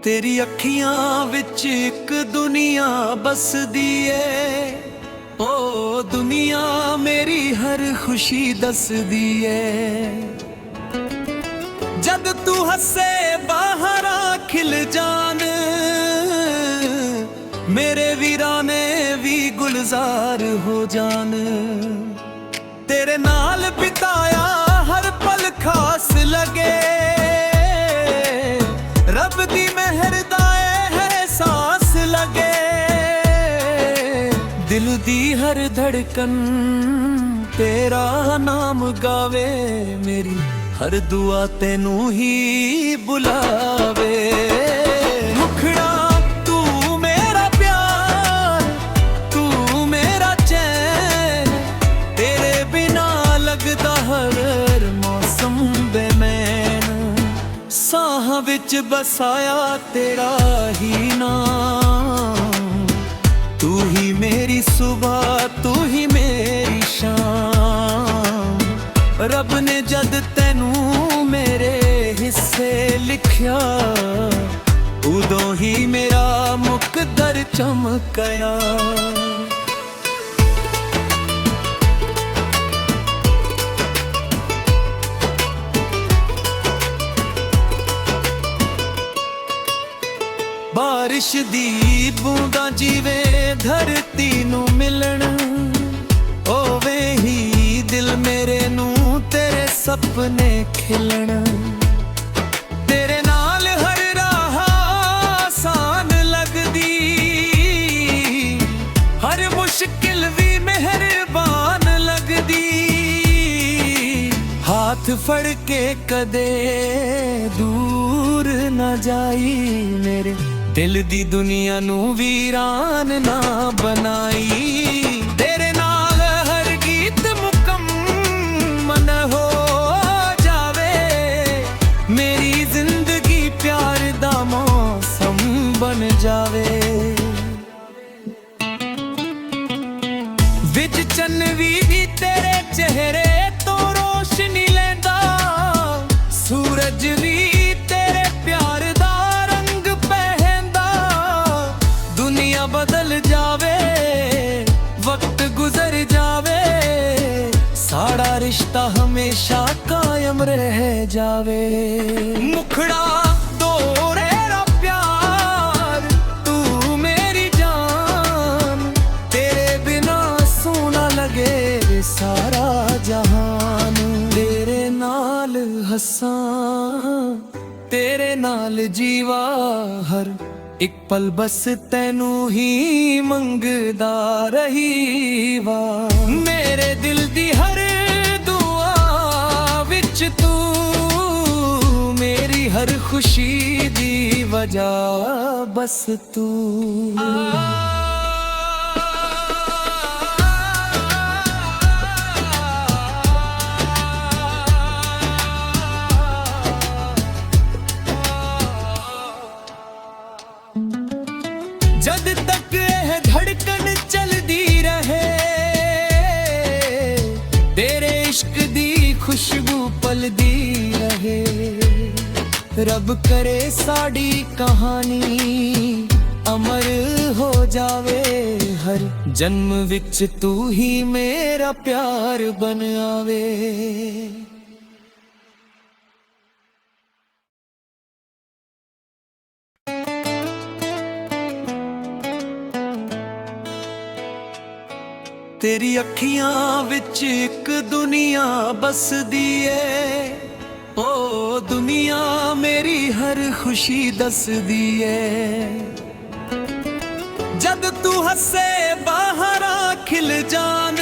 तेरी अखियां विच एक दुनिया बसदी ए। ओ दुनिया मेरी हर खुशी दसदी ए। जद तू हसे बाहर खिल जान, मेरे वीराने भी गुलजार हो जान। तेरे नाल बिताया हर पल खास लगे, रब दी मेहर दा एहसास लगे। दिल दी हर धड़कन तेरा नाम गावे, मेरी हर दुआ तेनू ही बुलावे। मुखड़ा तू मेरा प्यार, तू मेरा चैन, तेरे बिना लगदा हर मौसम बेमैन। साहां विच बसाया तेरा ही नाम, तू ही मेरी सुबह, तू ही मेरी शाम। रब ने जद तैनू मेरे हिस्से लिखया, उदों ही मेरा मुकद्दर चमकया। बारिश दी बूंदा जीवे धरती नू मिलन, ओवे ही दिल मेरे नू तेरे सपने खिलन। तेरे नाल हर राह आसान लगदी, हर मुश्किल भी मेहरबान लगदी। हाथ फड़ के कदे दूर न जाई, मेरे दिल दी दुनिया नू वीरान ना बनाई। तेरे नाल हर गीत मुकम्मल हो जावे, मेरी जिंदगी प्यार दा मौसम बन जावे। विच चन्न भी तेरे चेहरे तो रोशनी लैंदा, सूरज भी बदल जावे, वक्त गुजर जावे, साड़ा रिश्ता हमेशा कायम रह जावे। मुखड़ा दो रेरा प्यार, तू मेरी जान, तेरे बिना सोना लगे सारा जहान। तेरे नाल हसां, तेरे नाल जीवा, हर एक पल बस तैनू ही मंगदा रही वा। मेरे दिल दी हर दुआ विच तू, मेरी हर खुशी दी वजह बस तू। जद तक यह धड़कन चलदी रहे, तेरे इश्क दी खुशबू पलदी रहे। रब करे साड़ी कहानी अमर हो जावे, हर जन्म विच तू ही मेरा प्यार बन आवे। तेरी अखियां विच एक दुनिया बसदी ए। ओ दुनिया मेरी हर खुशी दसदी ए। जद तू हसे बाहर खिल जान,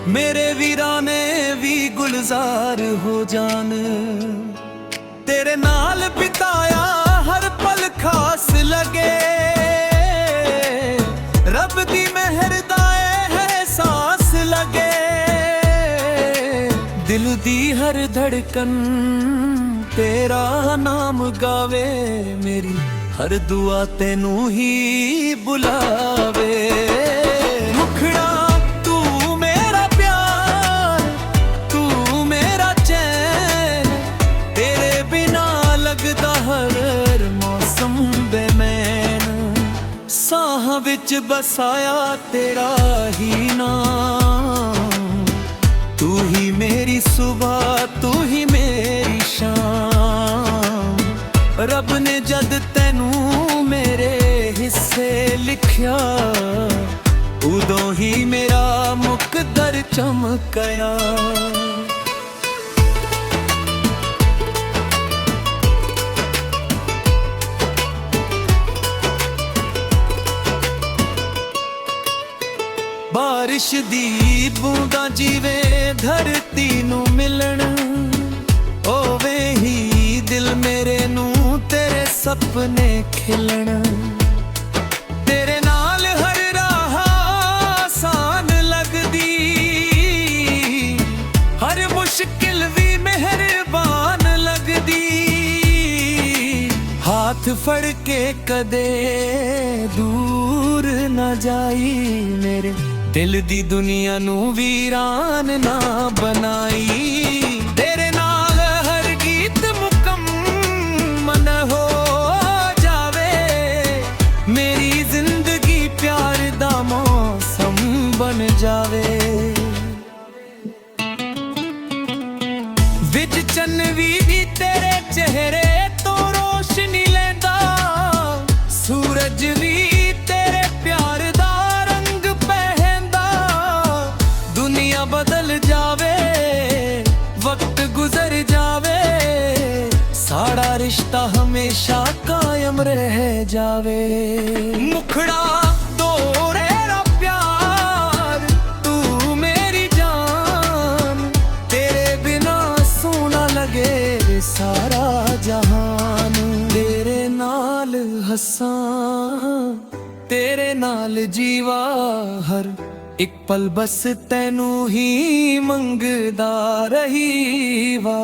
मेरे वीराने भी गुलजार हो जान। तेरे नाल बिताया हर पल खास लगे, रब दी मेहर दा एहसास लगे। दिल दी हर धड़कन तेरा नाम गावे, मेरी हर दुआ तेनू ही बुलावे। मुखड़ा तू मेरा प्यार, तू मेरा चैन, तेरे बिना लगदा हर बसाया तेरा ही नाम। तू ही मेरी सुबह, तू ही मेरी शाम। रब ने जद तैनू मेरे हिस्से लिखया, उदों ही मेरा मुकद्दर चमकया। बारिश दी बूंदा जीवे धरती नू मिलन, ओवे ही दिल मेरे नू तेरे सपने खिलन। तेरे नाल हर राह आसान लगदी, हर मुश्किल भी मेहरबान लगदी। हाथ फड़ के कदे दूर न जाई, मेरे दिल दी दुनिया नू वीरान ना बनाई। तेरे नाल हर गीत मुकम्मल हो जावे, मेरी जिंदगी प्यार दा मौसम बन जावे। विच चन्न भी तेरे चेहरे तो रोशनी लैंदा, सूरज भी तेरे प्यार दा बदल जावे, वक्त गुजर जावे, साड़ा रिश्ता हमेशा कायम रह जावे। मुखड़ा तोरेरा प्यार, तू मेरी जान। तेरे बिना सोना लगे सारा जहान। तेरे नाल हंसा, तेरे नाल जीवा, हर एक पल बस तैनू ही मंगदा रही वा।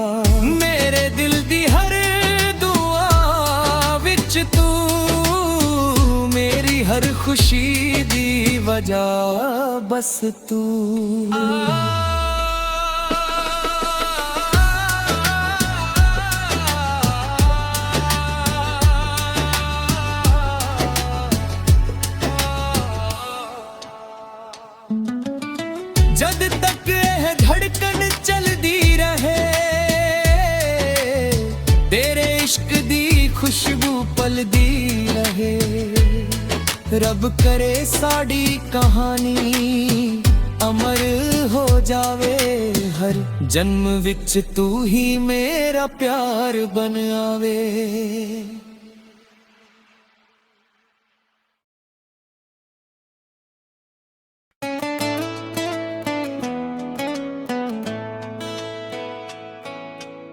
मेरे दिल दी हर दुआ विच तू, मेरी हर खुशी दी वजह बस तू। जद तक यह धड़कन चलदी रहे, तेरे इश्क दी खुशबू पलदी रहे। रब करे साड़ी कहानी अमर हो जावे, हर जन्म विच तू ही मेरा प्यार बन आवे।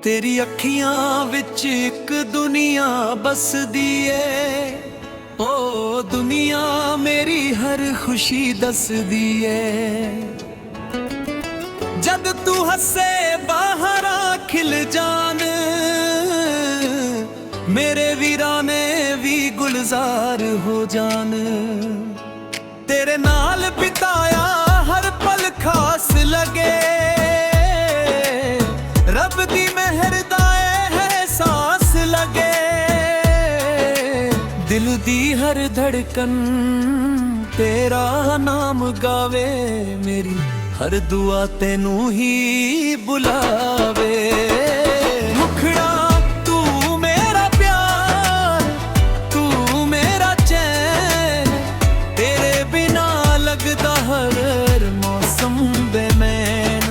तेरी अखियां विच एक दुनिया बसदी है, ओ दुनिया मेरी हर खुशी दसदी है। जद तू हसे बाहरा खिल जान, मेरे वीराने भी गुलजार हो जान। तेरे नाल बिताया हर पल खास लगे, रब दी मेहर दा एहसास लगे। दिल दी हर धड़कन तेरा नाम गावे, मेरी हर दुआ तेनू ही बुलावे। मुखड़ा तू मेरा प्यार, तू मेरा चैन। तेरे बिना लगदा हर मौसम बेमैन।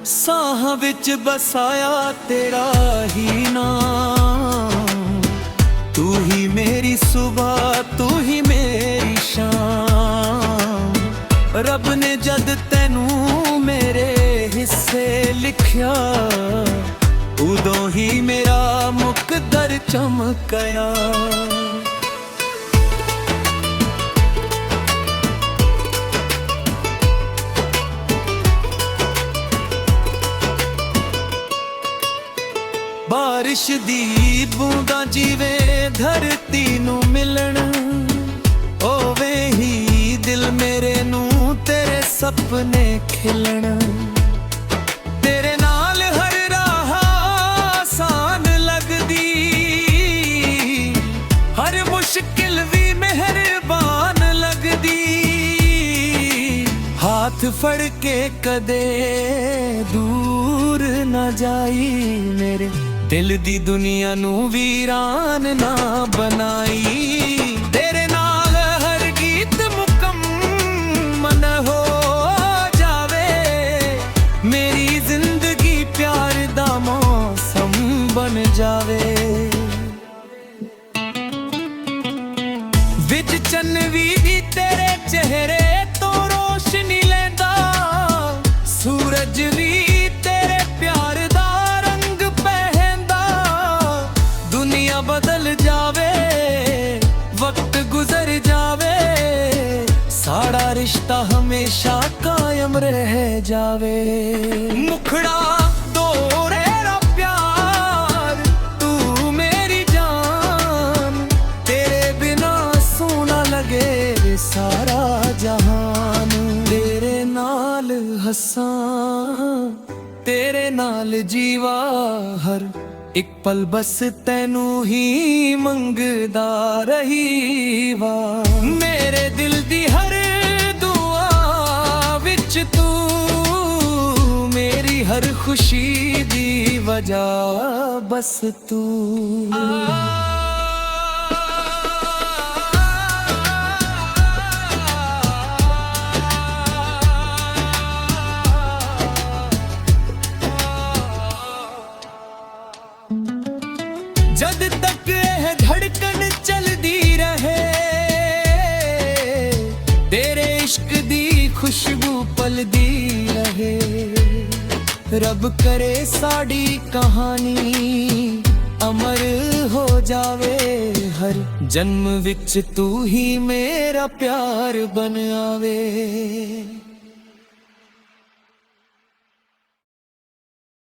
साह विच बसाया तेरा ही नाम। तू ही मेरी सुबह, तू ही मेरी शाम। रब ने जद तैनू मेरे हिस्से लिखया, उदों ही मेरा मुकद्दर चमकया। बारिश दी बूंदा जीवे धरती नू मिलन, ओवे ही दिल मेरे नू तेरे सपने खिलन। तेरे नाल हर राह आसान लगदी, हर मुश्किल भी मेहरबान लगदी। ਫੜ ਕੇ ਕਦੇ ਦੂਰ ਨਾ ਜਾਈ, ਮੇਰੇ ਦਿਲ ਦੀ ਦੁਨੀਆ ਨੂੰ ਵੀਰਾਨ ਨਾ ਬਣਾਈ। ਤੇਰੇ ਨਾਲ ਹਰ ਗੀਤ ਮੁਕੰਮਲ ਹੋ ਜਾਵੇ, ਮੇਰੀ ਜ਼ਿੰਦਗੀ ਪਿਆਰ ਦਾ ਮੌਸਮ ਬਣ ਜਾਵੇ। ਵਿੱਚ ਚੰਨ ਵੀ ਤੇਰੇ ਚਿਹਰੇ ਤੋਂ ਰੋਸ਼ਨੀ ਲੈਂਦਾ, ਸੂਰਜ ਵੀ ਤੇਰੇ ਪਿਆਰ ਦਾ ਰੰਗ ਪਹਿਨਦਾ। ਦੁਨੀਆ ਬਦਲ ਜਾਵੇ, ਵਕਤ ਗੁਜ਼ਰ ਜਾਵੇ, ਸਾਡਾ ਰਿਸ਼ਤਾ ਹਮੇਸ਼ਾ ਕਾਇਮ ਰਹਿ ਜਾਵੇ। ਮੁਖੜਾ ਤੋਰੇ ਰਾ ਪਿਆਰ, ਤੂੰ ਮੇਰੀ ਜਾਨ, ਤੇਰੇ ਬਿਨਾ ਸੋਹਣਾ ਲਗੇ ਸਾਰਾ ਜਹਾਨ। ਤੇਰੇ ਨਾਲ ਹੱਸਾਂ, ਤੇਰੇ ਨਾਲ ਜੀਵਾ, ਹਰ ਇੱਕ ਪਲ ਬਸ ਤੈਨੂੰ ਹੀ ਮੰਗਦਾ ਰਹੀ ਵਾ। ਮੇਰੇ ਦਿਲ ਦੀ ਹਰ ਦੁਆ ਵਿੱਚ ਤੂੰ, ਮੇਰੀ ਹਰ ਖੁਸ਼ੀ ਦੀ ਵਜ੍ਹਾ ਬਸ ਤੂੰ। जद तक यह धड़कन चलदी रहे, तेरे इश्क दी खुशबू पलदी रहे। रब करे साड़ी कहानी अमर हो जावे, हर जन्म विच तू ही मेरा प्यार बन आवे।